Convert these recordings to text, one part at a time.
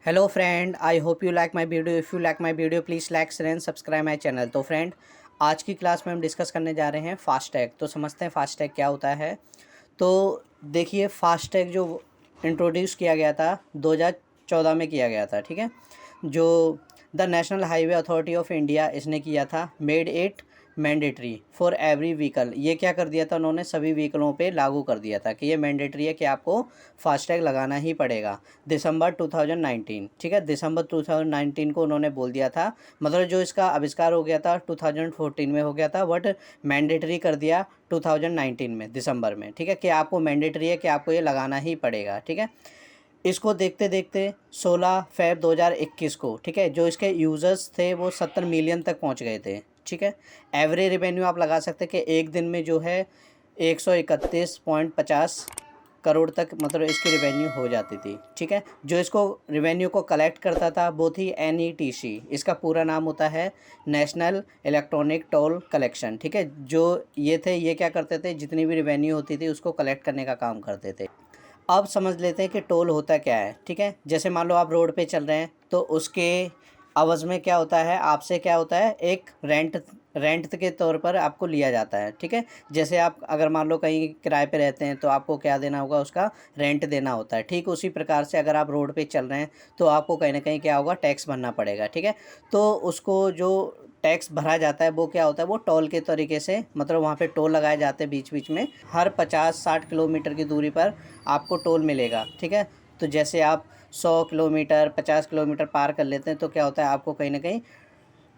Hello friend, I hope you like my video. If you like my video please like share and subscribe my channel. तो friend, आज की class में हम discuss करने जा रहे हैं फास्टैग। तो समझते हैं फास्टैग क्या होता है। तो देखिए, फास्टैग जो इंट्रोड्यूस किया गया था 2014 में किया गया था, ठीक है। जो the national highway authority of India इसने किया था, made it mandatory for every vehicle. ये क्या कर दिया था उन्होंने, सभी व्हीकलों पे लागू कर दिया था कि ये मैंडेटरी है कि आपको फास्टैग लगाना ही पड़ेगा। दिसंबर 2019, ठीक है, दिसंबर 2019 को उन्होंने बोल दिया था। मतलब जो इसका आविष्कार हो गया था 2014 में हो गया था, बट मैंडेटरी कर दिया 2019 में दिसंबर में, ठीक है, कि आपको मैंडेटरी है कि आपको ये लगाना ही पड़ेगा, ठीक है। इसको देखते देखते 16 फ़रवरी 2021 को, ठीक है, जो इसके यूज़र्स थे वो 70 मिलियन तक पहुंच गए थे, ठीक है। एवरेज रेवेन्यू आप लगा सकते हैं कि एक दिन में जो है 131.50 करोड़ तक मतलब इसकी रेवेन्यू हो जाती थी, ठीक है। जो इसको रेवेन्यू को कलेक्ट करता था वो थी NETC। इसका पूरा नाम होता है नेशनल इलेक्ट्रॉनिक टोल कलेक्शन, ठीक है। जो ये थे, ये क्या करते थे, जितनी भी रेवेन्यू होती थी उसको कलेक्ट करने का काम करते थे। अब समझ लेते हैं कि टोल होता क्या है, ठीक है। जैसे मान लो आप रोड पे चल रहे हैं तो उसके अवज़ में क्या होता है, आपसे क्या होता है, एक रेंट के तौर पर आपको लिया जाता है, ठीक है। जैसे आप अगर मान लो कहीं किराए पे रहते हैं तो आपको क्या देना होगा, उसका रेंट देना होता है। ठीक उसी प्रकार से अगर आप रोड पे चल रहे हैं तो आपको कहीं ना कहीं क्या होगा, टैक्स भरना पड़ेगा, ठीक है। तो उसको जो टैक्स भरा जाता है वो क्या होता है, वो टोल के तरीके से, मतलब वहाँ पे टोल लगाए जाते हैं बीच बीच में। हर 50-60 किलोमीटर की दूरी पर आपको टोल मिलेगा, ठीक है। तो जैसे आप 100 किलोमीटर 50 किलोमीटर पार कर लेते हैं तो क्या होता है, आपको कहीं ना कहीं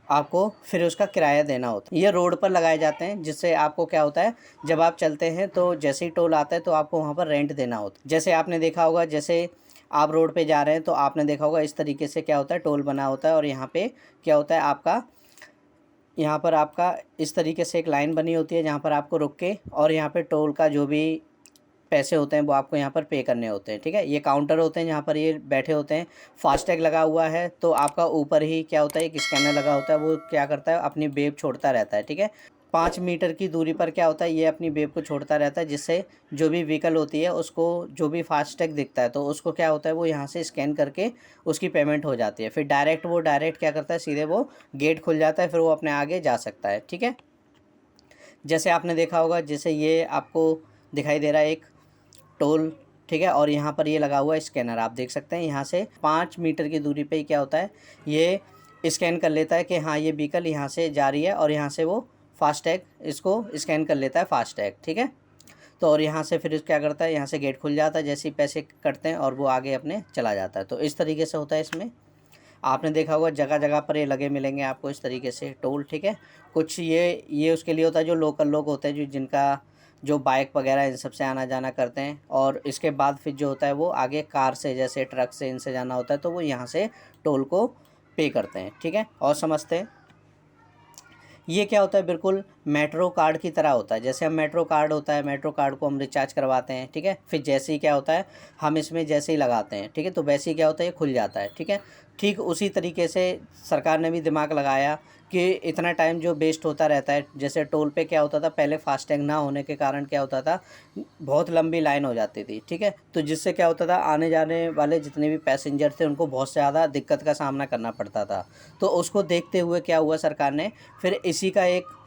आपको फिर उसका किराया देना होता है। ये रोड पर लगाए जाते हैं, जिससे आपको क्या होता है, जब आप चलते हैं तो जैसे ही टोल आता है तो आपको वहाँ पर रेंट देना होता है। जैसे आपने देखा होगा, जैसे आप रोड पे जा रहे हैं तो आपने देखा होगा इस तरीके से क्या होता है, टोल बना होता है। और यहाँ पे क्या होता है, आपका यहाँ पर आपका इस तरीके से एक लाइन बनी होती है जहाँ पर आपको रुक के और यहाँ पे टोल का जो भी पैसे होते हैं वो आपको यहाँ पर पे करने होते हैं, ठीक है। ये काउंटर होते हैं जहाँ पर ये बैठे होते हैं। फास्टैग लगा हुआ है तो आपका ऊपर ही क्या होता है, एक स्कैनर लगा होता है, वो क्या करता है, अपनी बेब छोड़ता रहता है, ठीक है। 5 मीटर की दूरी पर क्या होता है, ये अपनी बेब को छोड़ता रहता है, जिससे जो भी व्हीकल होती है उसको जो भी फास्टैग दिखता है तो उसको क्या होता है, वो यहाँ से स्कैन करके उसकी पेमेंट हो जाती है। फिर डायरेक्ट क्या करता है, सीधे वो गेट खुल जाता है, फिर वो अपने आगे जा सकता है, ठीक है। जैसे आपने देखा होगा, जैसे ये आपको दिखाई दे रहा है एक टोल, ठीक है। और यहाँ पर ये लगा हुआ है स्कैनर, आप देख सकते हैं। यहाँ से 5 मीटर की दूरी पे ही क्या होता है, ये स्कैन कर लेता है कि हाँ ये व्हीकल यहाँ से जा रही है, और यहाँ से वो फास्टैग इसको स्कैन कर लेता है, फास्टैग, ठीक है। तो और यहाँ से फिर क्या करता है, यहाँ से गेट खुल जाता है, जैसे ही पैसे कटते हैं और वो आगे अपने चला जाता है। तो इस तरीके से होता है इसमें। आपने देखा होगा जगह जगह पर ये लगे मिलेंगे आपको इस तरीके से टोल, ठीक है। कुछ ये उसके लिए होता है जो लोकल लोग होते हैं, जो जिनका जो बाइक वगैरह इन सब से आना जाना करते हैं। और इसके बाद फिर जो होता है वो आगे कार से, जैसे ट्रक से, इनसे जाना होता है तो वो यहाँ से टोल को पे करते हैं, ठीक है। और समझते हैं ये क्या होता है, बिल्कुल मेट्रो कार्ड की तरह होता है। जैसे हम मेट्रो कार्ड होता है, मेट्रो कार्ड को हम रिचार्ज करवाते हैं, ठीक है। फिर जैसे ही क्या होता है, हम इसमें जैसे ही लगाते हैं, ठीक है, तो वैसे ही क्या होता है, ये खुल जाता है, ठीक है। ठीक उसी तरीके से सरकार ने भी दिमाग लगाया कि इतना टाइम जो वेस्ट होता रहता है, जैसे टोल पे क्या होता था पहले, फास्टैग ना होने के कारण क्या होता था, बहुत लंबी लाइन हो जाती थी, ठीक है। तो जिससे क्या होता था, आने जाने वाले जितने भी पैसेंजर थे उनको बहुत ज़्यादा दिक्कत का सामना करना पड़ता था। तो उसको देखते हुए क्या हुआ, सरकार ने फिर इसी का एक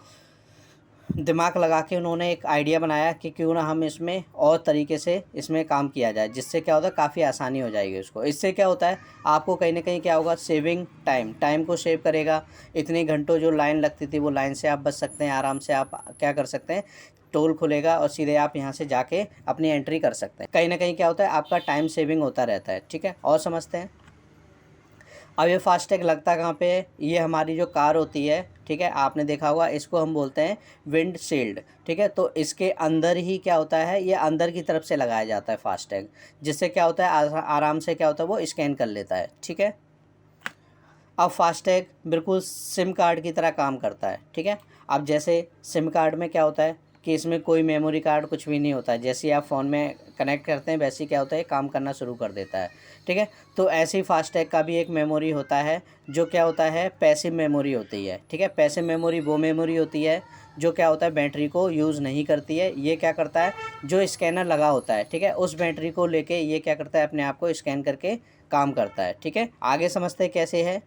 दिमाग लगा के उन्होंने एक आइडिया बनाया कि क्यों ना हम इसमें और तरीके से इसमें काम किया जाए, जिससे क्या होता है, काफ़ी आसानी हो जाएगी उसको। इससे क्या होता है, आपको कहीं ना कहीं क्या होगा, सेविंग टाइम को सेव करेगा। इतने घंटों जो लाइन लगती थी वो लाइन से आप बच सकते हैं, आराम से आप क्या कर सकते हैं, टोल खुलेगा और सीधे आप यहाँ से जाके अपनी एंट्री कर सकते हैं। कहीं ना कहीं क्या होता है, आपका टाइम सेविंग होता रहता है, ठीक है। और समझते हैं अब ये फास्टैग लगता कहाँ पे है, ये हमारी जो कार होती है, ठीक है, आपने देखा होगा, इसको हम बोलते हैं विंड शील्ड, ठीक है। तो इसके अंदर ही क्या होता है, ये अंदर की तरफ से लगाया जाता है फास्टैग, जिससे क्या होता है, आराम से क्या होता है, वो स्कैन कर लेता है, ठीक है। अब फास्टैग बिल्कुल सिम कार्ड की तरह काम करता है, ठीक है। अब जैसे सिम कार्ड में क्या होता है कि इसमें कोई मेमोरी कार्ड कुछ भी नहीं होता है, जैसे ही आप फ़ोन में कनेक्ट करते हैं वैसे ही क्या होता है, काम करना शुरू कर देता है, ठीक है। तो ऐसे ही फास्टैग का भी एक मेमोरी होता है, जो क्या होता है, पैसिव मेमोरी होती है, ठीक है। पैसिव मेमोरी वो मेमोरी होती है जो क्या होता है, बैटरी को यूज़ नहीं करती है। ये क्या करता है, जो स्कैनर लगा होता है, ठीक है, उस बैटरी को लेके ये क्या करता है, अपने आप को स्कैन करके काम करता है। ठीक है, आगे समझते हैं कैसे है।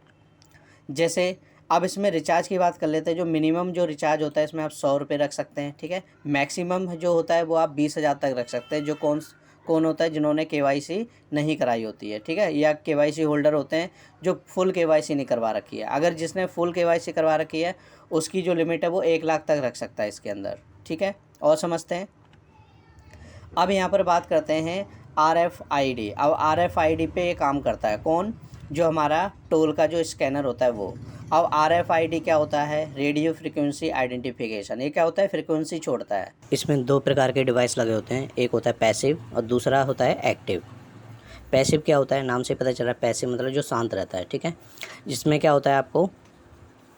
जैसे अब इसमें रिचार्ज की बात कर लेते हैं। जो मिनिमम जो रिचार्ज होता है इसमें आप 100 रुपये रख सकते हैं। ठीक है, मैक्सिमम जो होता है वो आप 20,000 तक रख सकते हैं। जो कौन होता है जिन्होंने केवाईसी नहीं कराई होती है। ठीक है, या केवाईसी होल्डर होते हैं जो फुल केवाईसी नहीं करवा रखी है। अगर जिसने फुल केवाईसी करवा रखी है उसकी जो लिमिट है वो 1 लाख तक रख सकता है इसके अंदर। ठीक है, और समझते हैं। अब यहाँ पर बात करते हैं RFID। अब RFID पे ये काम करता है कौन, जो हमारा टोल का जो स्कैनर होता है वो। अब RFID क्या होता है, रेडियो फ्रिक्वेंसी आइडेंटिफिकेशन। ये क्या होता है, फ्रिक्वेंसी छोड़ता है। इसमें 2 प्रकार के डिवाइस लगे होते हैं, एक होता है पैसिव और दूसरा होता है एक्टिव। पैसिव क्या होता है, नाम से पता चल रहा है, पैसिव मतलब जो शांत रहता है। ठीक है, जिसमें क्या होता है आपको,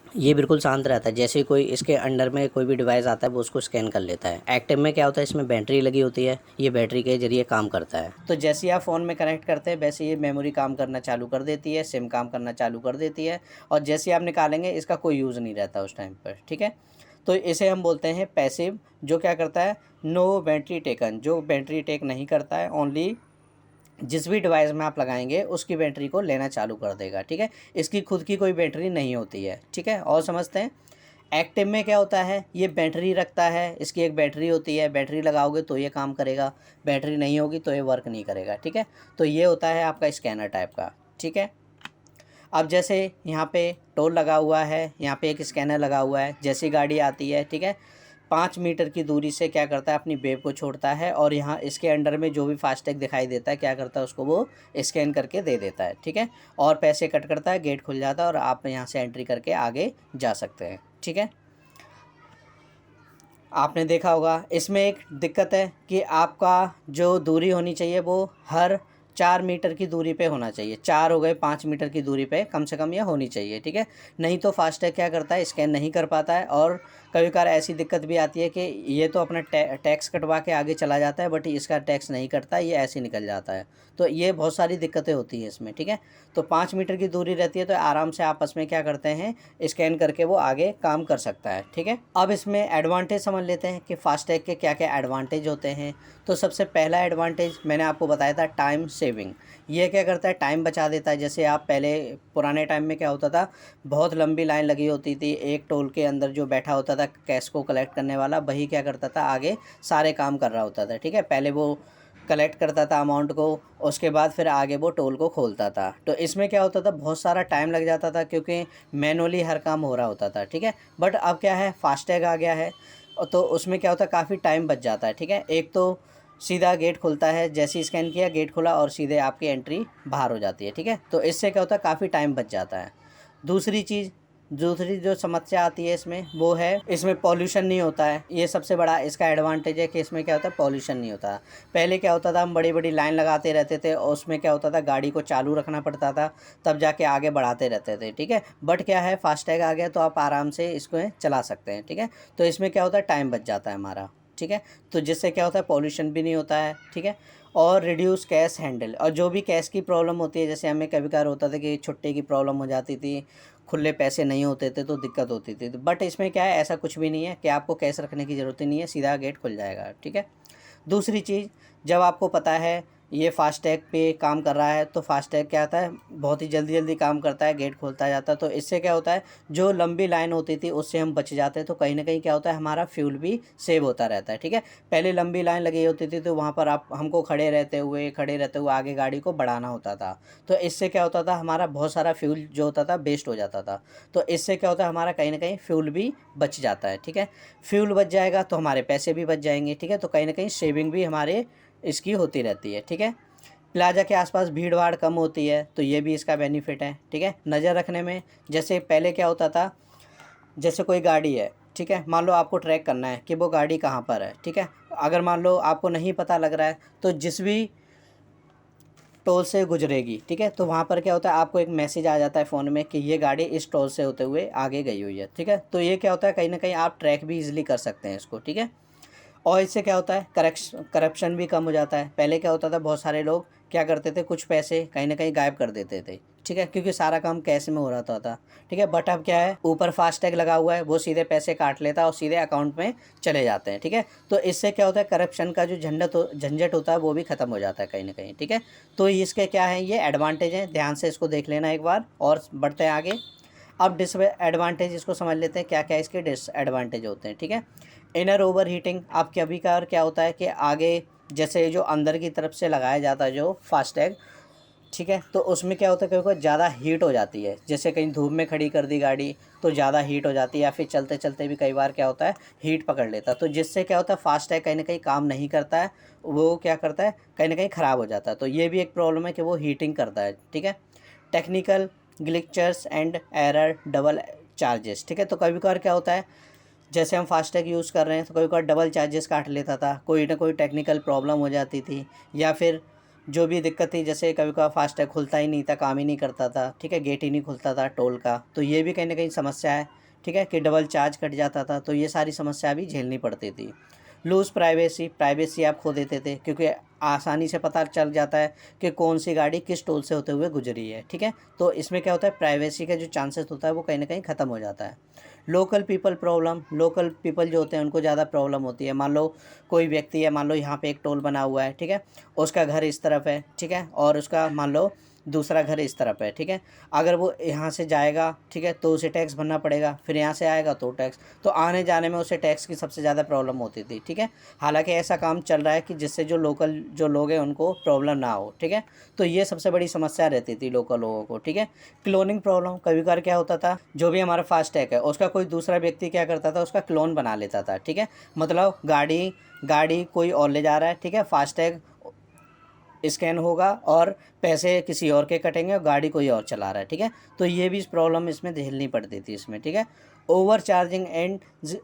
ये बिल्कुल शांत रहता है, जैसे कोई इसके अंडर में कोई भी डिवाइस आता है वो उसको स्कैन कर लेता है। एक्टिव में क्या होता है, इसमें बैटरी लगी होती है, ये बैटरी के जरिए काम करता है। तो जैसे ही आप फ़ोन में कनेक्ट करते हैं वैसे ये मेमोरी काम करना चालू कर देती है, सिम काम करना चालू कर देती है, और जैसे ही आप निकालेंगे इसका कोई यूज़ नहीं रहता उस टाइम पर। ठीक है, तो इसे हम बोलते हैं पैसिव। जो क्या करता है, नो बैटरी टेकन, जो बैटरी टेक नहीं करता है, ओनली जिस भी डिवाइस में आप लगाएंगे उसकी बैटरी को लेना चालू कर देगा। ठीक है, इसकी खुद की कोई बैटरी नहीं होती है। ठीक है, और समझते हैं। एक्टिव में क्या होता है, ये बैटरी रखता है, इसकी एक बैटरी होती है, बैटरी लगाओगे तो ये काम करेगा, बैटरी नहीं होगी तो ये वर्क नहीं करेगा। ठीक है, तो ये होता है आपका स्कैनर टाइप का। ठीक है, अब जैसे यहाँ पे टोल लगा हुआ है, यहाँ पे एक स्कैनर लगा हुआ है, जैसी गाड़ी आती है, ठीक है, 5 मीटर की दूरी से क्या करता है, अपनी वेब को छोड़ता है, और यहाँ इसके अंडर में जो भी फास्टैग दिखाई देता है क्या करता है, उसको वो स्कैन करके दे देता है। ठीक है, और पैसे कट करता है, गेट खुल जाता है और आप यहाँ से एंट्री करके आगे जा सकते हैं। ठीक है, आपने देखा होगा इसमें एक दिक्कत है कि आपका जो दूरी होनी चाहिए वो हर 4 मीटर की दूरी पे होना चाहिए। 4 हो गए, 5 मीटर की दूरी पे कम से कम यह होनी चाहिए। ठीक है, नहीं तो फास्टैग क्या करता है, स्कैन नहीं कर पाता है। और कभी कभार ऐसी दिक्कत भी आती है कि ये तो अपना टैक्स कटवा के आगे चला जाता है, बट इसका टैक्स नहीं कटता, ये ऐसे निकल जाता है। तो ये बहुत सारी दिक्कतें होती हैं इसमें। ठीक है, तो 5 मीटर की दूरी रहती है तो आराम से आपस में क्या करते हैं, स्कैन करके वो आगे काम कर सकता है। ठीक है, अब इसमें एडवांटेज समझ लेते हैं कि फास्टैग के क्या क्या एडवांटेज होते हैं। तो सबसे पहला एडवांटेज मैंने आपको बताया था, टाइम सेविंग। ये क्या करता है, टाइम बचा देता है। जैसे आप पहले पुराने टाइम में क्या होता था, बहुत लंबी लाइन लगी होती थी, एक टोल के अंदर जो बैठा होता था कैश को कलेक्ट करने वाला, वही क्या करता था, आगे सारे काम कर रहा होता था। ठीक है, पहले वो कलेक्ट करता था अमाउंट को, उसके बाद फिर आगे वो टोल को खोलता था। तो इसमें क्या होता था, बहुत सारा टाइम लग जाता था क्योंकि मैनुअली हर काम हो रहा होता था। ठीक है, बट अब क्या है, फास्टैग आ गया है तो उसमें क्या होता है, काफ़ी टाइम बच जाता है। ठीक है, एक तो सीधा गेट खुलता है, जैसे ही स्कैन किया गेट खुला और सीधे आपकी एंट्री बाहर हो जाती है। ठीक है, तो इससे क्या होता है, काफ़ी टाइम बच जाता है। दूसरी जो समस्या आती है इसमें वो है, इसमें पॉल्यूशन नहीं होता है। ये सबसे बड़ा इसका एडवांटेज है कि इसमें क्या होता है, पॉल्यूशन नहीं होता। पहले क्या होता था, हम बड़ी बड़ी लाइन लगाते रहते थे और उसमें क्या होता था, गाड़ी को चालू रखना पड़ता था, तब जाके आगे बढ़ाते रहते थे। ठीक है, बट क्या है, फास्टैग आ गया तो आप आराम से इसको चला सकते हैं। ठीक है, तो इसमें क्या होता है, टाइम बच जाता है हमारा। ठीक है, तो जिससे क्या होता है, पॉल्यूशन भी नहीं होता है। ठीक है, और रिड्यूस कैश हैंडल, और जो भी कैश की प्रॉब्लम होती है, जैसे हमें कभी कभार होता था कि छुट्टे की प्रॉब्लम हो जाती थी, खुले पैसे नहीं होते थे तो दिक्कत होती थी। बट इसमें क्या है, ऐसा कुछ भी नहीं है कि आपको कैश रखने की ज़रूरत ही नहीं है, सीधा गेट खुल जाएगा। ठीक है, दूसरी चीज़, जब आपको पता है ये फास्टैग पे काम कर रहा है तो फास्टैग क्या आता है, बहुत ही जल्दी जल्दी काम करता है, गेट खोलता जाता है। तो इससे क्या होता है, जो लंबी लाइन होती थी उससे हम बच जाते हैं। तो कहीं ना कहीं क्या होता है, हमारा फ्यूल भी सेव होता रहता है। ठीक है, पहले लंबी लाइन लगी होती थी तो वहाँ पर आप हमको खड़े रहते हुए आगे गाड़ी को बढ़ाना होता था। तो इससे क्या होता था, हमारा बहुत सारा फ्यूल जो होता था वेस्ट हो जाता था। तो इससे क्या होता है, हमारा कहीं ना कहीं फ्यूल भी बच जाता है। ठीक है, फ्यूल बच जाएगा तो हमारे पैसे भी बच जाएंगे। ठीक है, तो कहीं ना कहीं सेविंग भी हमारे इसकी होती रहती है। ठीक है, प्लाजा के आसपास भीड़ भाड़ कम होती है तो ये भी इसका बेनिफिट है। ठीक है, नज़र रखने में, जैसे पहले क्या होता था, जैसे कोई गाड़ी है, ठीक है, मान लो आपको ट्रैक करना है कि वो गाड़ी कहाँ पर है। ठीक है, अगर मान लो आपको नहीं पता लग रहा है तो जिस भी टोल से गुजरेगी, ठीक है, तो वहाँ पर क्या होता है, आपको एक मैसेज आ जाता है फ़ोन में कि ये गाड़ी इस टोल से होते हुए आगे गई हुई है। ठीक है, तो ये क्या होता है, कहीं ना कहीं आप ट्रैक भी ईजिली कर सकते हैं इसको। ठीक है, और इससे क्या होता है, करप्शन भी कम हो जाता है। पहले क्या होता था, बहुत सारे लोग क्या करते थे, कुछ पैसे कहीं ना कहीं गायब कर देते थे। ठीक है, क्योंकि सारा काम कैश में हो रहा था, ठीक है। बट अब क्या है, ऊपर फास्टैग लगा हुआ है, वो सीधे पैसे काट लेता है और सीधे अकाउंट में चले जाते हैं, ठीक है। तो इससे क्या होता है, करप्शन का जो झंझट होता है वो भी ख़त्म हो जाता है कहीं ना कहीं, ठीक है। तो इसके क्या है, ये एडवांटेज हैं, ध्यान से इसको देख लेना एक बार और बढ़ते हैं आगे। अब डिसएडवांटेज इसको समझ लेते हैं, क्या क्या इसके डिसएडवांटेज होते हैं, ठीक है। इनर ओवर हीटिंग, अब कभी कभार क्या होता है कि आगे जैसे जो अंदर की तरफ से लगाया जाता है जो फास्टैग, ठीक है, तो उसमें क्या होता है, कभी कभी ज़्यादा हीट हो जाती है, जैसे कहीं धूप में खड़ी कर दी गाड़ी तो ज़्यादा हीट हो जाती है, या फिर चलते चलते भी कई बार क्या होता है, हीट पकड़ लेता है, तो जिससे क्या होता है, फास्टैग कहीं ना कहीं काम नहीं करता है, वो क्या करता है, कहीं ना कहीं ख़राब हो जाता है। तो ये भी एक प्रॉब्लम है कि वो हीटिंग करता है, ठीक है। Technical glitches and error double charges, ठीक है। तो कभी कभार क्या होता है, जैसे हम फास्टैग यूज़ कर रहे हैं तो कभी कभार डबल चार्जेस काट लेता था, कोई ना कोई टेक्निकल प्रॉब्लम हो जाती थी, या फिर जो भी दिक्कत थी, जैसे कभी कभार फास्टैग खुलता ही नहीं था, काम ही नहीं करता था, ठीक है, गेट ही नहीं खुलता था टोल का, तो ये भी कहीं ना कहीं समस्या है, ठीक है, कि डबल चार्ज कट जाता था, तो ये सारी समस्या भी झेलनी पड़ती थी। लूज़ प्राइवेसी आप खो देते थे, क्योंकि आसानी से पता चल जाता है कि कौन सी गाड़ी किस टोल से होते हुए गुजरी है, ठीक है। तो इसमें क्या होता है, प्राइवेसी का जो चांसेस होता है वो कहीं ना कहीं ख़त्म हो जाता है। लोकल पीपल जो होते हैं उनको ज़्यादा प्रॉब्लम होती है। मान लो कोई व्यक्ति है, मान लो यहाँ पे एक टोल बना हुआ है, ठीक है, उसका घर इस तरफ है, ठीक है, और उसका मान लो दूसरा घर इस तरफ है, ठीक है। अगर वो यहाँ से जाएगा, ठीक है, तो उसे टैक्स भरना पड़ेगा, फिर यहाँ से आएगा तो टैक्स, तो आने जाने में उसे टैक्स की सबसे ज़्यादा प्रॉब्लम होती थी, ठीक है। हालांकि ऐसा काम चल रहा है कि जिससे जो लोकल जो लोग हैं उनको प्रॉब्लम ना हो, ठीक है। तो ये सबसे बड़ी समस्या रहती थी लोकल लोगों को, ठीक है। क्लोनिंग प्रॉब्लम, कभी कभार क्या होता था, जो भी हमारा फास्टैग है उसका कोई दूसरा व्यक्ति क्या करता था, उसका क्लोन बना लेता था, ठीक है। मतलब गाड़ी कोई और ले जा रहा है, ठीक है, फास्टैग स्कैन होगा और पैसे किसी और के कटेंगे और गाड़ी कोई और चला रहा है, ठीक है। तो ये भी प्रॉब्लम इसमें झेलनी पड़ती थी इसमें, ठीक है। ओवर चार्जिंग एंड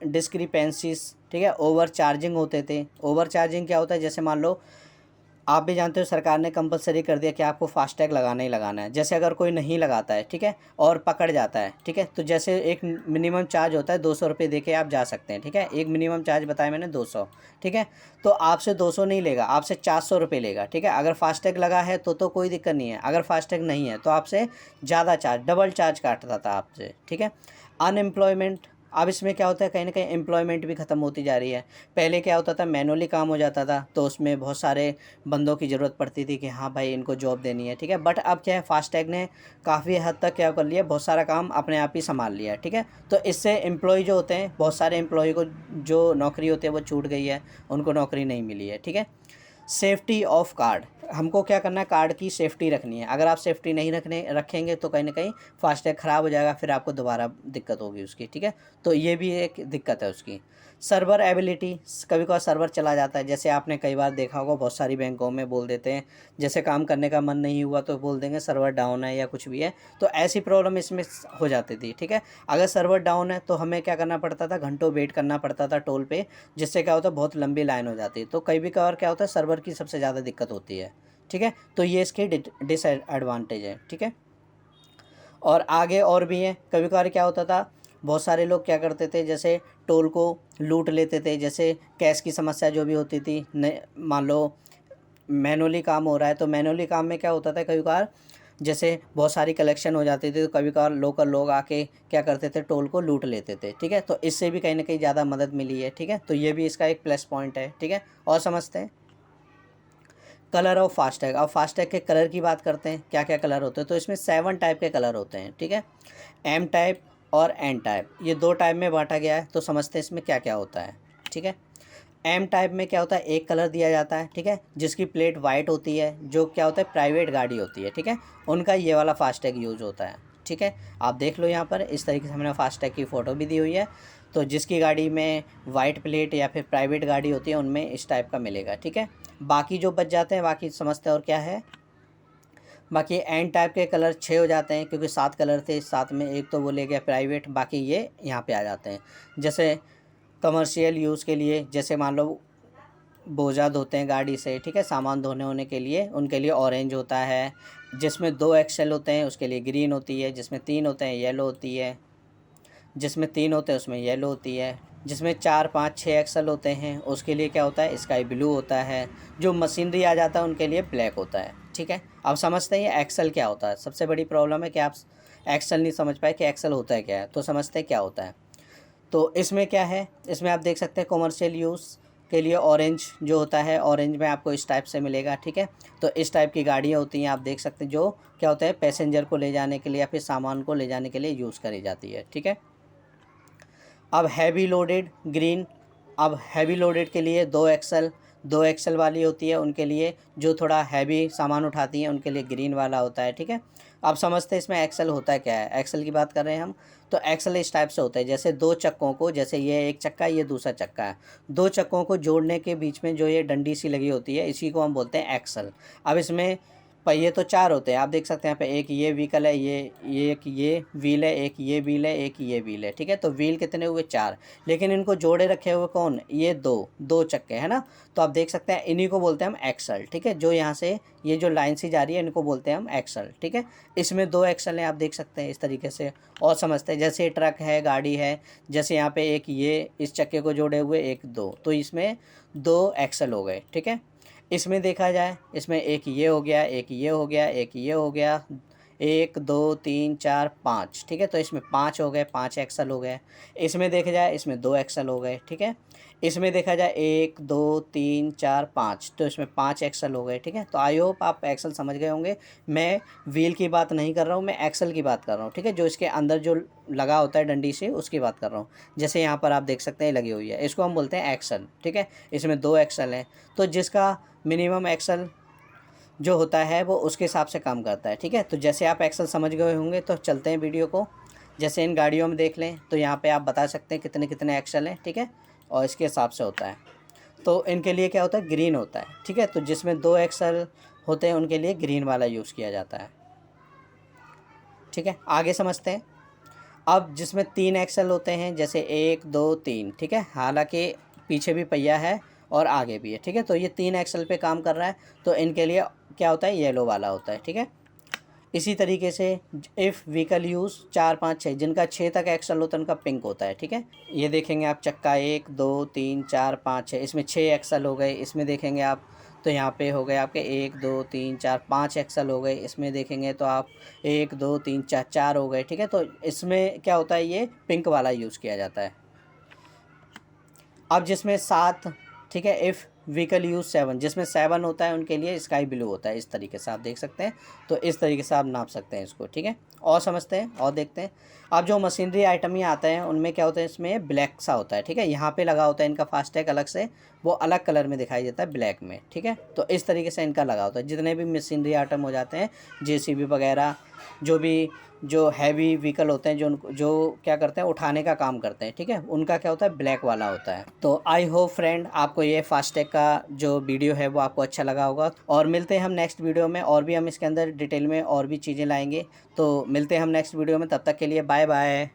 डिस्क्रिपेंसीज, ठीक है, ओवर चार्जिंग होते थे। ओवर चार्जिंग क्या होता है, जैसे मान लो आप भी जानते हो सरकार ने कंपलसरी कर दिया कि आपको फास्टैग लगाना ही लगाना है। जैसे अगर कोई नहीं लगाता है, ठीक है, और पकड़ जाता है, ठीक है, तो जैसे एक मिनिमम चार्ज होता है, 200 रुपये दे के आप जा सकते हैं, ठीक है। एक मिनिमम चार्ज बताया मैंने 200, ठीक है। तो आपसे 200 नहीं लेगा, आपसे 400 रुपये लेगा, ठीक है। अगर फास्टैग लगा है तो कोई दिक्कत नहीं है, अगर फास्टैग नहीं है तो आपसे ज़्यादा चार्ज, डबल चार्ज काटता था आपसे, ठीक है। अनएम्प्लॉयमेंट, अब इसमें क्या होता है, कहीं ना कहीं एम्प्लॉयमेंट भी ख़त्म होती जा रही है। पहले क्या होता था, मैनुअली काम हो जाता था, तो उसमें बहुत सारे बंदों की ज़रूरत पड़ती थी कि हाँ भाई इनको जॉब देनी है, ठीक है। बट अब क्या है, फास्टैग ने काफ़ी हद तक क्या कर लिया, बहुत सारा काम अपने आप ही संभाल लिया है, ठीक है। तो इससे एम्प्लॉय जो होते हैं, बहुत सारे एम्प्लॉय को जो नौकरी होती है वो छूट गई है, उनको नौकरी नहीं मिली है, ठीक है। सेफ्टी ऑफ कार्ड, हमको क्या करना है, कार्ड की सेफ्टी रखनी है। अगर आप सेफ्टी नहीं रखेंगे तो कहीं ना कहीं फास्टैग ख़राब हो जाएगा, फिर आपको दोबारा दिक्कत होगी उसकी, ठीक है। तो ये भी एक दिक्कत है उसकी। सर्वर एबिलिटी, कभी कभार सर्वर चला जाता है, जैसे आपने कई बार देखा होगा, बहुत सारी बैंकों में बोल देते हैं, जैसे काम करने का मन नहीं हुआ तो बोल देंगे सर्वर डाउन है या कुछ भी है, तो ऐसी प्रॉब्लम इसमें हो जाती थी, ठीक है। अगर सर्वर डाउन है तो हमें क्या करना पड़ता था, घंटों वेट करना पड़ता था टोल पे, जिससे क्या होता है, बहुत लंबी लाइन हो जाती है। तो कई भी कभार क्या होता है, सर्वर की सबसे ज़्यादा दिक्कत होती है, ठीक है। तो ये इसके डिसएडवांटेज है, ठीक है। और आगे और भी हैं, कभी कभार क्या होता था, बहुत सारे लोग क्या करते थे, जैसे टोल को लूट लेते थे, जैसे कैश की समस्या जो भी होती थी, मान लो मैनुअली काम हो रहा है, तो मैनुअली काम में क्या होता था, कभी कभार जैसे बहुत सारी कलेक्शन हो जाती थी, तो कभी कभार लोकल लोग आके क्या करते थे, टोल को लूट लेते थे, ठीक है। तो इससे भी कहीं ना कहीं ज़्यादा मदद मिली है, ठीक है। तो ये भी इसका एक प्लस पॉइंट है, ठीक है। और समझते हैं कलर ऑफ फास्टैग। अब फास्टैग के कलर की बात करते हैं, क्या क्या कलर होते हैं। तो इसमें 7 टाइप के कलर होते हैं, ठीक है। एम टाइप और एन टाइप, ये 2 टाइप में बांटा गया है। तो समझते हैं इसमें क्या क्या होता है, ठीक है। एम टाइप में क्या होता है, एक कलर दिया जाता है, ठीक है, जिसकी प्लेट वाइट होती है, जो क्या होता है, प्राइवेट गाड़ी होती है, ठीक है, उनका ये वाला फास्टैग यूज़ होता है, ठीक है। आप देख लो यहाँ पर इस तरीके से हमने फास्टैग की फ़ोटो भी दी हुई है। तो जिसकी गाड़ी में वाइट प्लेट या फिर प्राइवेट गाड़ी होती है उनमें इस टाइप का मिलेगा, ठीक है। बाकी जो बच जाते हैं, बाकी समझते हैं और क्या है। बाकी एन टाइप के कलर 6 हो जाते हैं, क्योंकि 7 कलर थे, 7 में एक तो वो ले गया प्राइवेट, बाकी ये यहाँ पे आ जाते हैं। जैसे कमर्शियल यूज़ के लिए, जैसे मान लो बोझा धोते हैं गाड़ी से, ठीक है, सामान धोने होने के लिए, उनके लिए ऑरेंज होता है। जिसमें 2 एक्सेल होते हैं उसके लिए ग्रीन होती है, जिसमें 3 होते हैं येलो होती है, जिसमें 3 होते हैं उसमें येलो होती है, जिसमें 4 5 6 एक्सेल होते हैं उसके लिए क्या होता है, स्काई ब्लू होता है। जो मशीनरी आ जाता है उनके लिए ब्लैक होता है, ठीक है। अब समझते हैं एक्सेल क्या होता है। सबसे बड़ी प्रॉब्लम है कि आप एक्सेल नहीं समझ पाए कि एक्सेल होता है क्या है। तो समझते हैं क्या होता है। तो इसमें क्या है, इसमें आप देख सकते हैं कॉमर्शियल यूज़ के लिए ऑरेंज जो होता है, ऑरेंज में आपको इस टाइप से मिलेगा, ठीक है। तो इस टाइप की गाड़ियाँ होती हैं, आप देख सकते हैं, जो क्या होता है पैसेंजर को ले जाने के लिए या फिर सामान को ले जाने के लिए यूज़ करी जाती है, ठीक है। अब हैवी लोडेड ग्रीन, अब हैवी लोडेड के लिए दो एक्सल वाली होती है, उनके लिए जो थोड़ा हैवी सामान उठाती हैं उनके लिए ग्रीन वाला होता है, ठीक है। अब समझते हैं इसमें एक्सल होता क्या है। एक्सल की बात कर रहे हैं हम, तो एक्सल इस टाइप से होता है, जैसे दो चक्कों को, जैसे ये एक चक्का ये दूसरा चक्का है, दो चक्कों को जोड़ने के बीच में जो ये डंडी सी लगी होती है, इसी को हम बोलते हैं एक्सल। अब इसमें पहिए तो चार होते हैं, आप देख सकते हैं यहाँ पे, एक ये व्हीकल है, ये एक ये व्हील है, एक ये व्हील है, एक ये व्हील है, ठीक है। तो व्हील कितने हुए, चार, लेकिन इनको जोड़े रखे हुए कौन, ये दो चक्के हैं ना। तो आप देख सकते हैं इन्हीं को बोलते हैं हम एक्सल, ठीक है। जो यहाँ से ये जो लाइन सी जा रही है इनको बोलते हैं हम एक्सल, ठीक है। इसमें दो एक्सल हैं, आप देख सकते हैं इस तरीके से। और समझते हैं, जैसे ट्रक है, गाड़ी है, जैसे यहाँ पे एक ये इस चक्के को जोड़े हुए एक दो, तो इसमें दो एक्सल हो गए, ठीक है। इसमें देखा जाए, इसमें एक ये हो गया, एक ये हो गया, एक ये हो गया, एक दो तीन चार पाँच, ठीक है। तो इसमें पाँच हो गए, पाँच एक्सल हो गए। इसमें देखा जाए, इसमें दो एक्सल हो गए, ठीक है। इसमें देखा जाए एक दो तीन चार पाँच, तो इसमें पाँच एक्सल हो गए, ठीक है। तो आई होप आप एक्सल समझ गए होंगे। मैं व्हील की बात नहीं कर रहा हूँ, मैं एक्सल की बात कर रहा हूँ, ठीक है। जो इसके अंदर जो लगा होता है डंडी से, उसकी बात कर रहा हूँ। जैसे यहाँ पर आप देख सकते हैं लगी हुई है, इसको हम बोलते हैं एक्सल, ठीक है। इसमें दो एक्सल हैं, तो जिसका मिनिमम एक्सल जो होता है वो उसके हिसाब से काम करता है, ठीक है। तो जैसे आप एक्सल समझ गए होंगे, तो चलते हैं वीडियो को। जैसे इन गाड़ियों में देख लें, तो यहाँ पे आप बता सकते हैं कितने कितने एक्सल हैं, ठीक है, और इसके हिसाब से होता है। तो इनके लिए क्या होता है, ग्रीन होता है, ठीक है। तो जिसमें दो एक्सल होते हैं उनके लिए ग्रीन वाला यूज़ किया जाता है, ठीक है। आगे समझते हैं। अब जिसमें तीन एक्सल होते हैं, जैसे एक दो तीन, ठीक है, हालांकि पीछे भी पहिया है और आगे भी है, ठीक है। तो ये तीन एक्सल पे काम कर रहा है, तो इनके लिए क्या होता है, येलो वाला होता है, ठीक है। इसी तरीके से इफ़ व्हीकल यूज़ चार पाँच छः, जिनका छः तक एक्सल होता है उनका पिंक होता है, ठीक है। ये देखेंगे आप, चक्का एक दो तीन चार पाँच छः, इसमें छः एक्सल हो गए। इसमें देखेंगे आप, तो यहाँ पे हो गए आपके एक दो तीन चार पाँच एक्सल हो गए। इसमें देखेंगे तो आप एक दो तीन चार, चार हो गए, ठीक है। तो इसमें क्या होता है, ये पिंक वाला यूज़ किया जाता है। अब जिसमें सात, ठीक है, इफ़ व्हीकल यूज़ सेवन, जिसमें सेवन होता है उनके लिए स्काई ब्लू होता है। इस तरीके से आप देख सकते हैं, तो इस तरीके से आप नाप सकते हैं इसको, ठीक है। और समझते हैं और देखते हैं। अब जो मशीनरी आइटम ये आते हैं उनमें क्या होता है, इसमें ब्लैक सा होता है, ठीक है। यहाँ पे लगा होता है इनका फास्टैग अलग से, वो अलग कलर में दिखाई देता है ब्लैक में, ठीक है। तो इस तरीके से इनका लगा होता है। जितने भी मशीनरी आइटम हो जाते हैं, जेसीबी वगैरह, जो भी जो हैवी व्हीकल होते हैं, जो क्या करते हैं, उठाने का काम करते हैं, ठीक है, उनका क्या होता है, ब्लैक वाला होता है। तो आई होप फ्रेंड आपको ये फास्टैग का जो वीडियो है वो आपको अच्छा लगा होगा। और मिलते हैं हम नेक्स्ट वीडियो में, और भी हम इसके अंदर डिटेल में और भी चीज़ें लाएंगे। तो मिलते हैं हम नेक्स्ट वीडियो में, तब तक के लिए बाय बाय।